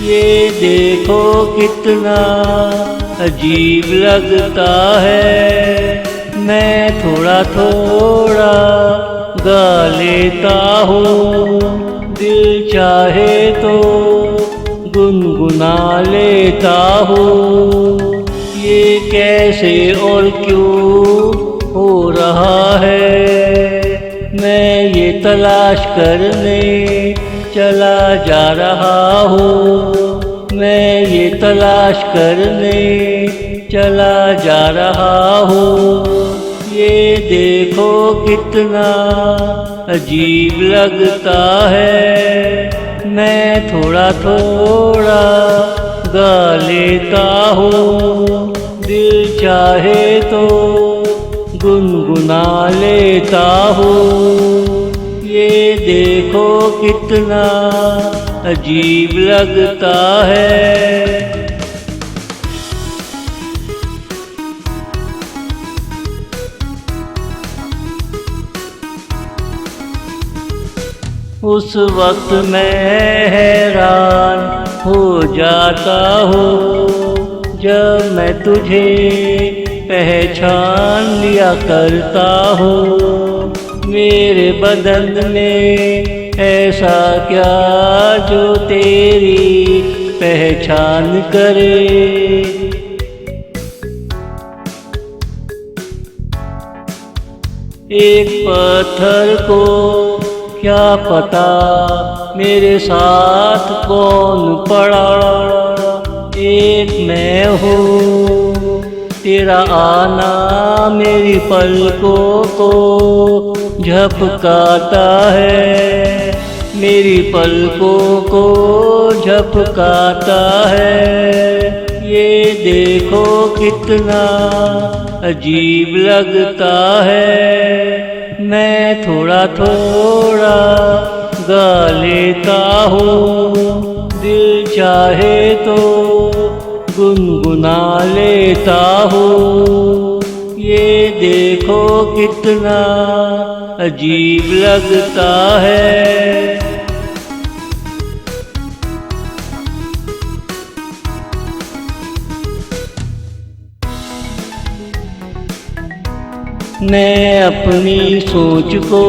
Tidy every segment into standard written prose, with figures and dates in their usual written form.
ये देखो कितना अजीब लगता है। मैं थोड़ा थोड़ा गा लेता हूँ, दिल चाहे तो गुनगुना लेता हूँ। ये कैसे और क्यों हो रहा है, मैं ये तलाश करने चला जा रहा हूँ। मैं ये तलाश करने चला जा रहा हूँ। ये देखो कितना अजीब लगता है। मैं थोड़ा थोड़ा गा लेता हूँ, दिल चाहे तो गुनगुना लेता हूँ। ये देखो कितना अजीब लगता है। उस वक्त मैं हैरान हो जाता हूँ, जब मैं तुझे पहचान लिया करता हूँ। मेरे बदन में ऐसा क्या जो तेरी पहचान करे। एक पत्थर को क्या पता मेरे साथ कौन पड़ा। एक मैं हूँ, तेरा आना मेरी पलकों को झपकाता है, मेरी पलकों को झपकाता है। ये देखो कितना अजीब लगता है। मैं थोड़ा थोड़ा गा लेता हूँ, दिल चाहे तो गुनगुना लेता हूँ। ये देखो कितना अजीब लगता है। मैं अपनी सोच को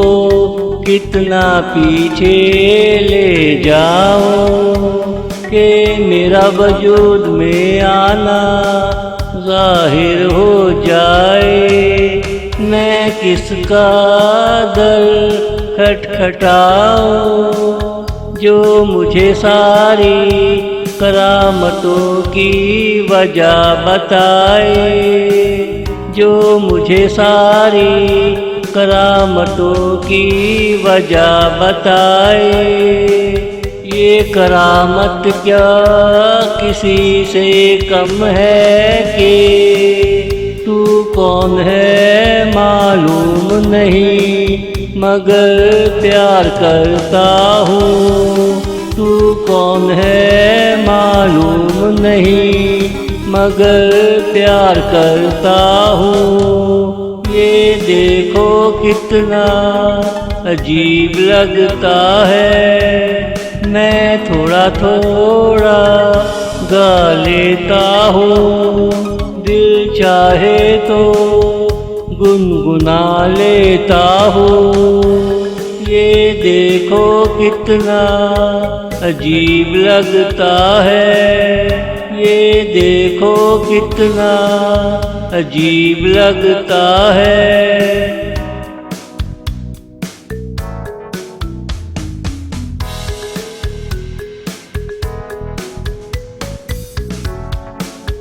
कितना पीछे ले जाऊं कि मेरा वजूद में आना ज़ाहिर हो जाए। मैं किसका दर खटखटाऊं जो मुझे सारी करामतों की वजह बताए, जो मुझे सारी करामतों की वजह बताए। ये करामत क्या किसी से कम है कि तू कौन है मालूम नहीं, मगर प्यार करता हूँ। तू कौन है मालूम नहीं, मगर प्यार करता हूँ। ये देखो कितना अजीब लगता है। मैं थोड़ा थोड़ा गा लेता हूँ, दिल चाहे तो गुनगुना लेता हूँ। ये देखो कितना अजीब लगता है। ये देखो कितना अजीब लगता है।